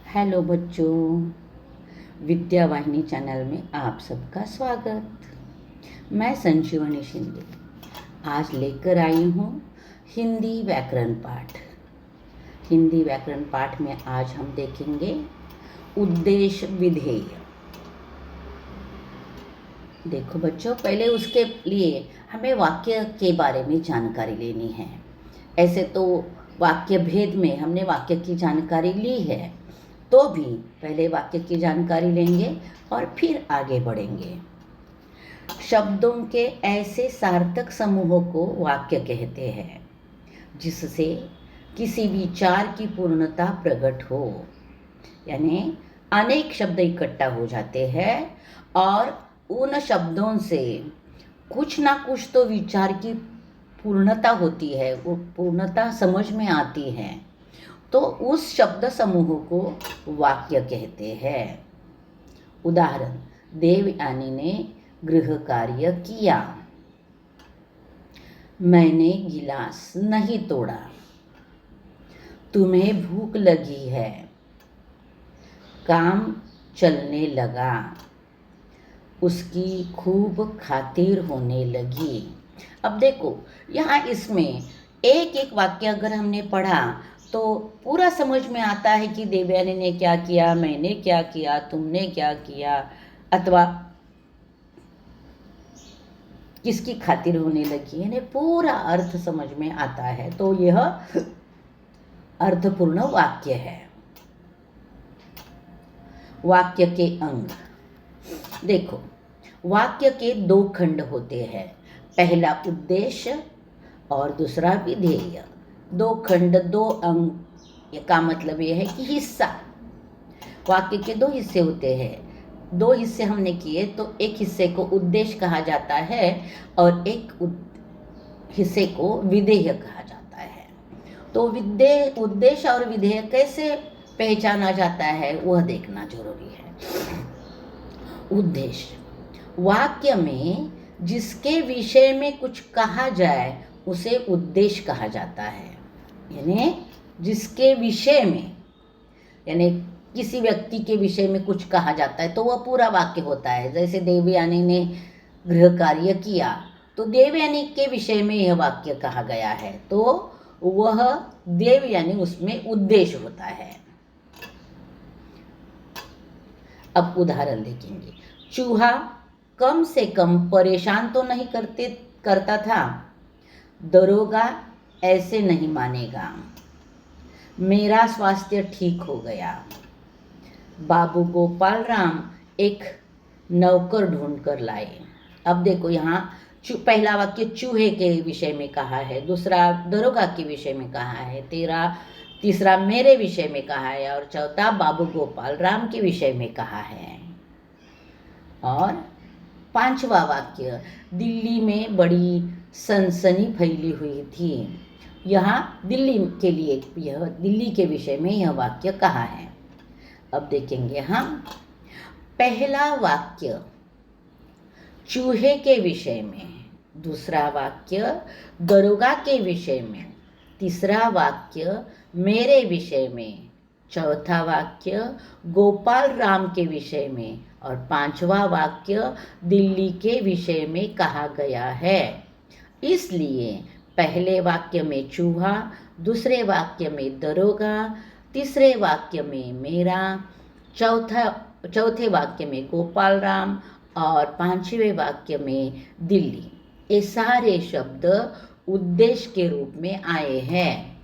Hello बच्चों, विद्या वाहिनी channel में आप सबका स्वागत। मैं संजीवनी शिंदे आज लेकर आई हूँ हिंदी व्याकरण पाठ। हिंदी व्याकरण पाठ में आज हम देखेंगे उद्देश्य विधेय। देखो बच्चों, पहले उसके लिए हमें वाक्य के बारे में जानकारी लेनी है। ऐसे तो वाक्य भेद में हमने वाक्य की जानकारी ली है, तो भी पहले वाक्य की जानकारी लेंगे और फिर आगे बढ़ेंगे। शब्दों के ऐसे सार्थक समूहों को वाक्य कहते हैं जिससे किसी विचार की पूर्णता प्रकट हो। यानी अनेक शब्द इकट्ठा हो जाते हैं और उन शब्दों से कुछ ना कुछ तो विचार की पूर्णता होती है, वो पूर्णता समझ में आती है, तो उस शब्द समूह को वाक्य कहते हैं। उदाहरण, देवयानी ने गृह कार्य किया। मैंने गिलास नहीं तोड़ा। तुम्हें भूख लगी है। काम चलने लगा। उसकी खूब खातिर होने लगी। अब देखो, यहाँ इसमें एक एक वाक्य अगर हमने पढ़ा तो पूरा समझ में आता है कि देवयानी ने क्या किया, मैंने क्या किया, तुमने क्या किया, अथवा किसकी खातिर होने लगी, यानी पूरा अर्थ समझ में आता है। तो यह अर्थपूर्ण वाक्य है। वाक्य के अंग देखो, वाक्य के दो खंड होते हैं, पहला उद्देश्य और दूसरा विधेय। दो खंड, दो अंग का मतलब यह है कि हिस्सा। वाक्य के दो हिस्से होते हैं। दो हिस्से हमने किए तो एक हिस्से को उद्देश्य कहा जाता है और एक हिस्से को विधेय कहा जाता है। तो उद्देश्य और विधेय कैसे पहचाना जाता है वह देखना जरूरी है। उद्देश्य, वाक्य में जिसके विषय में कुछ कहा जाए उसे उद्देश्य कहा जाता है। यानी जिसके विषय में, यानी किसी व्यक्ति के विषय में कुछ कहा जाता है तो वह पूरा वाक्य होता है। जैसे देवयानी ने गृह कार्य किया, तो देवयानी के विषय में यह वाक्य कहा गया है, तो वह देवयानी उसमें उद्देश्य होता है। अब उदाहरण देखेंगे। चूहा कम से कम परेशान तो नहीं करता था। दरोगा ऐसे नहीं मानेगा। मेरा स्वास्थ्य ठीक हो गया। बाबू गोपाल राम एक नौकर ढूंढ कर लाए। अब देखो, यहाँ पहला वाक्य चूहे के विषय में कहा है, दूसरा दरोगा के विषय में कहा है, तीसरा मेरे विषय में कहा है और चौथा बाबू गोपाल राम के विषय में कहा है। और पांचवा वाक्य, दिल्ली में बड़ी सनसनी फैली हुई थी। यहाँ दिल्ली के लिए, यह दिल्ली के विषय में यह वाक्य कहा है। अब देखेंगे हम। पहला वाक्य चूहे के विषय में, दूसरा वाक्य दरोगा के विषय में, तीसरा वाक्य मेरे विषय में, चौथा वाक्य गोपाल राम के विषय में और पांचवा वाक्य दिल्ली के विषय में कहा गया है। इसलिए पहले वाक्य में चूहा, दूसरे वाक्य में दरोगा, तीसरे वाक्य में मेरा, चौथे वाक्य में गोपाल राम और पांचवें वाक्य में दिल्ली, ये सारे शब्द उद्देश्य के रूप में आए हैं।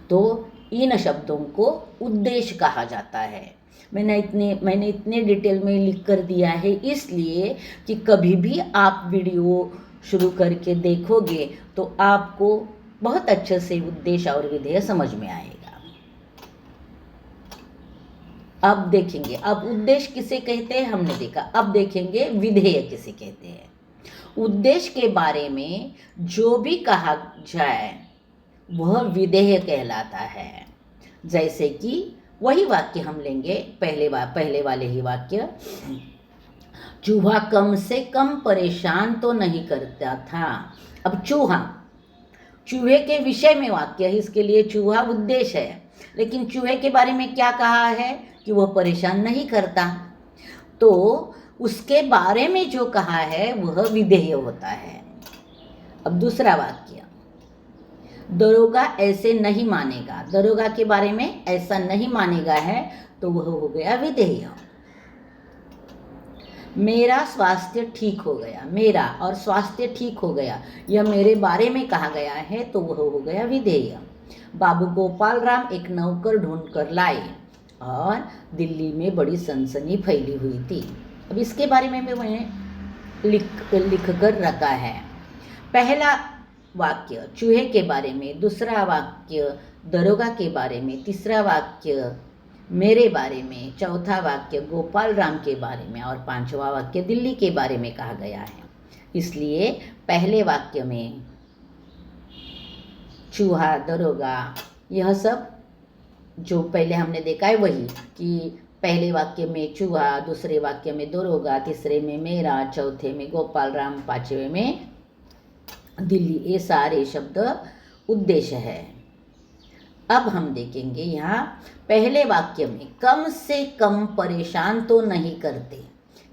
तो इन शब्दों को उद्देश्य कहा जाता है। मैंने इतने डिटेल में लिख कर दिया है इसलिए कि कभी भी आप वीडियो शुरू करके देखोगे तो आपको बहुत अच्छे से उद्देश्य और विधेय समझ में आएगा। अब देखेंगे, अब उद्देश्य किसे कहते हैं हमने देखा, अब देखेंगे विधेय किसे कहते हैं। उद्देश्य के बारे में जो भी कहा जाए वह विधेय कहलाता है। जैसे कि वही वाक्य हम लेंगे, पहले वाले ही वाक्य। चूहा कम से कम परेशान तो नहीं करता था। अब चूहे के विषय में वाक्य है, इसके लिए चूहा उद्देश्य है। लेकिन चूहे के बारे में क्या कहा है कि वह परेशान नहीं करता, तो उसके बारे में जो कहा है वह विधेय होता है। अब दूसरा वाक्य, दरोगा ऐसे नहीं मानेगा, दरोगा के बारे में ऐसा नहीं मानेगा है तो वह हो गया विधेय। मेरा स्वास्थ्य ठीक हो गया, मेरा और स्वास्थ्य ठीक हो गया, यह मेरे बारे में कहा गया है तो वह हो गया विधेय। बाबू गोपाल राम एक नौकर ढूंढ कर लाए और दिल्ली में बड़ी सनसनी फैली हुई थी। अब इसके बारे में भी मैंने लिख कर रखा है। पहला वाक्य चूहे के बारे में, दूसरा वाक्य दरोगा के बारे में, तीसरा वाक्य मेरे बारे में, चौथा वाक्य गोपाल राम के बारे में और पांचवा वाक्य दिल्ली के बारे में कहा गया है। इसलिए पहले वाक्य में चूहा, दरोगा, यह सब जो पहले हमने देखा है वही, कि पहले वाक्य में चूहा, दूसरे वाक्य में दरोगा, तीसरे में मेरा, चौथे में गोपाल राम, पांचवे में दिल्ली, ये सारे शब्द उद्देश्य है। अब हम देखेंगे यहाँ पहले वाक्य में कम से कम परेशान तो नहीं करते,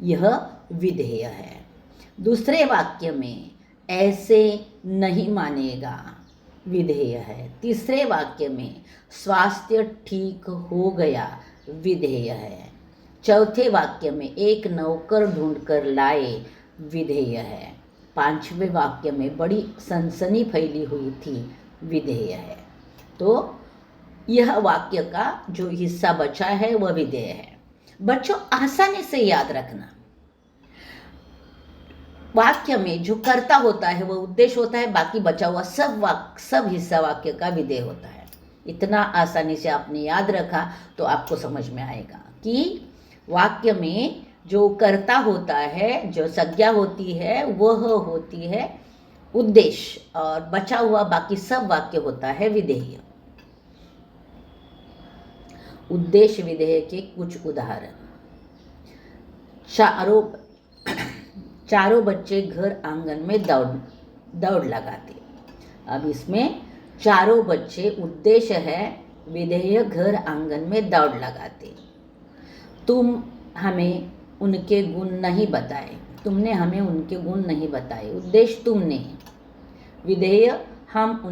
यह विधेय है। दूसरे वाक्य में ऐसे नहीं मानेगा, विधेय है। तीसरे वाक्य में स्वास्थ्य ठीक हो गया, विधेय है। चौथे वाक्य में एक नौकर ढूंढ कर लाए, विधेय है। पांचवें वाक्य में बड़ी सनसनी फैली हुई थी, विधेय है। तो यह वाक्य का जो हिस्सा बचा है वह विधेय है। बच्चों आसानी से याद रखना, वाक्य में जो कर्ता होता है वह उद्देश्य होता है, बाकी बचा हुआ सब हिस्सा वाक्य का विधेय होता है। इतना आसानी से आपने याद रखा तो आपको समझ में आएगा कि वाक्य में जो कर्ता होता है, जो संज्ञा होती है, वह होती है उद्देश्य, और बचा हुआ बाकी सब वाक्य होता है विधेय। उद्देश्य विधेय के कुछ उदाहरण, चारों बच्चे घर आंगन में दौड़ लगाते। अब इसमें चारों बच्चे उद्देश्य है, विधेय घर आंगन में दौड़ लगाते। तुम हमें उनके गुण नहीं बताए, तुमने हमें उनके गुण नहीं बताए, उद्देश्य तुमने, विधेय हमें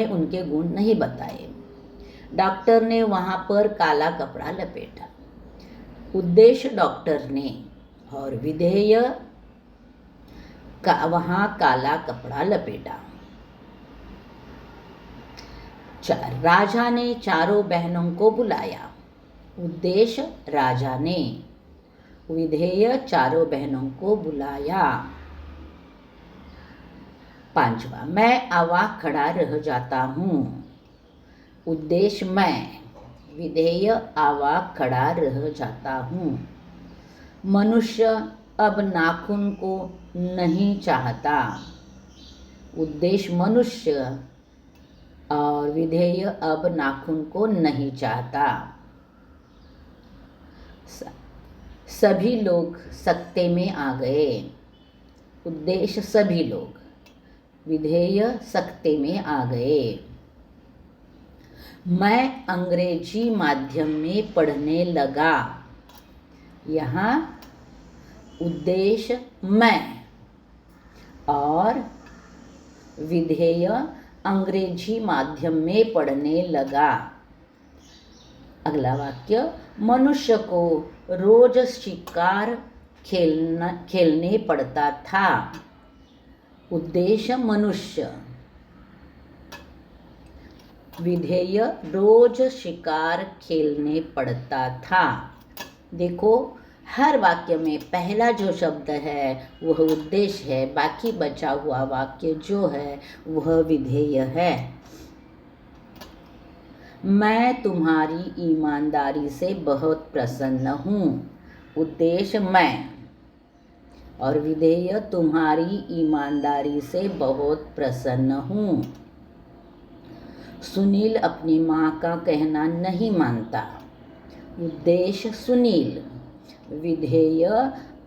उनके गुण नहीं बताए। डॉक्टर ने वहाँ पर काला कपड़ा लपेटा, उद्देश्य डॉक्टर ने, और विधेय का वहाँ काला कपड़ा लपेटा। राजा ने चारों बहनों को बुलाया, उद्देश्य राजा ने, विधेय चारों बहनों को बुलाया। पांचवा, मैं अवाक खड़ा रह जाता हूँ, उद्देश्य मैं, विधेय अवाक खड़ा रह जाता हूँ। मनुष्य अब नाखून को नहीं चाहता, उद्देश्य मनुष्य, और विधेय अब नाखून को नहीं चाहता। सभी लोग सकते में आ गए, उद्देश्य सभी लोग, विधेय सकते में आ गए। मैं अंग्रेजी माध्यम में पढ़ने लगा, यहाँ उद्देश्य मैं और विधेय अंग्रेजी माध्यम में पढ़ने लगा। अगला वाक्य, मनुष्य को रोज शिकार खेलने पड़ता था, उद्देश्य मनुष्य, विधेय रोज शिकार खेलने पड़ता था। देखो हर वाक्य में पहला जो शब्द है वह उद्देश्य है, बाकी बचा हुआ वाक्य जो है वह विधेय है। मैं तुम्हारी ईमानदारी से बहुत प्रसन्न हूँ, उद्देश्य मैं, और विधेय तुम्हारी ईमानदारी से बहुत प्रसन्न हूँ। सुनील अपनी माँ का कहना नहीं मानता, उद्देश्य सुनील, विधेय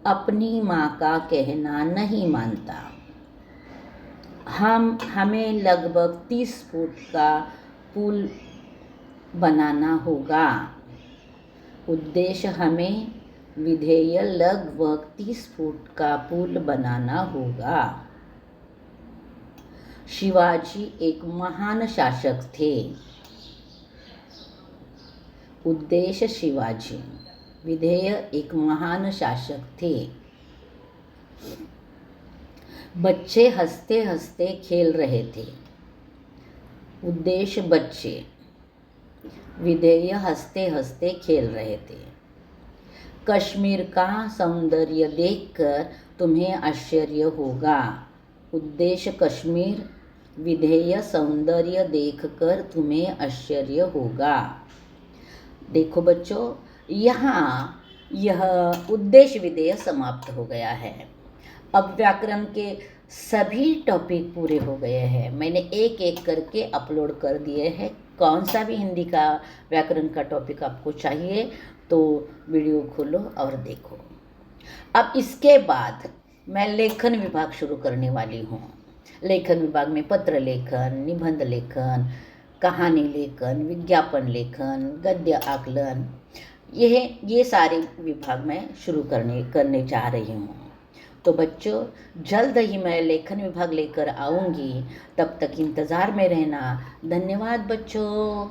अपनी माँ का कहना नहीं मानता। हमें लगभग 30 फुट का पुल बनाना होगा। उद्देश्य हमें विधेय लगभग 30 फुट का पुल बनाना होगा। शिवाजी एक महान शासक थे। उद्देश्य शिवाजी, विधेय एक महान शासक थे। बच्चे हंसते हंसते खेल रहे थे। उद्देश्य बच्चे, विधेय हंसते हंसते खेल रहे थे। कश्मीर का सौंदर्य देखकर तुम्हें आश्चर्य होगा। उद्देश्य कश्मीर, विधेय सौंदर्य देखकर तुम्हें आश्चर्य होगा। देखो बच्चों, यहाँ यह उद्देश्य विधेय समाप्त हो गया है। अब व्याकरण के सभी टॉपिक पूरे हो गए हैं। मैंने एक एक करके अपलोड कर दिए हैं। कौन सा भी हिंदी का व्याकरण का टॉपिक आपको चाहिए तो वीडियो खोलो और देखो। अब इसके बाद मैं लेखन विभाग शुरू करने वाली हूँ। लेखन विभाग में पत्र लेखन, निबंध लेखन, कहानी लेखन, विज्ञापन लेखन, गद्य आकलन, ये सारे विभाग मैं शुरू करने जा रही हूँ। तो बच्चों, जल्द ही मैं लेखन विभाग लेकर आऊँगी। तब तक इंतज़ार में रहना। धन्यवाद बच्चों।